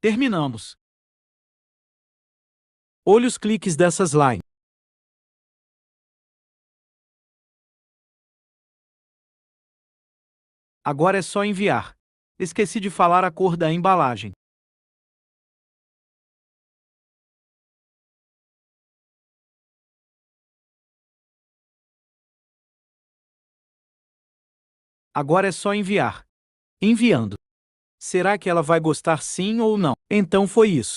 Terminamos. Olhe os cliques dessa slide. Agora é só enviar. Esqueci de falar a cor da embalagem. Agora é só enviar. Enviando. Será que ela vai gostar sim ou não? Então foi isso.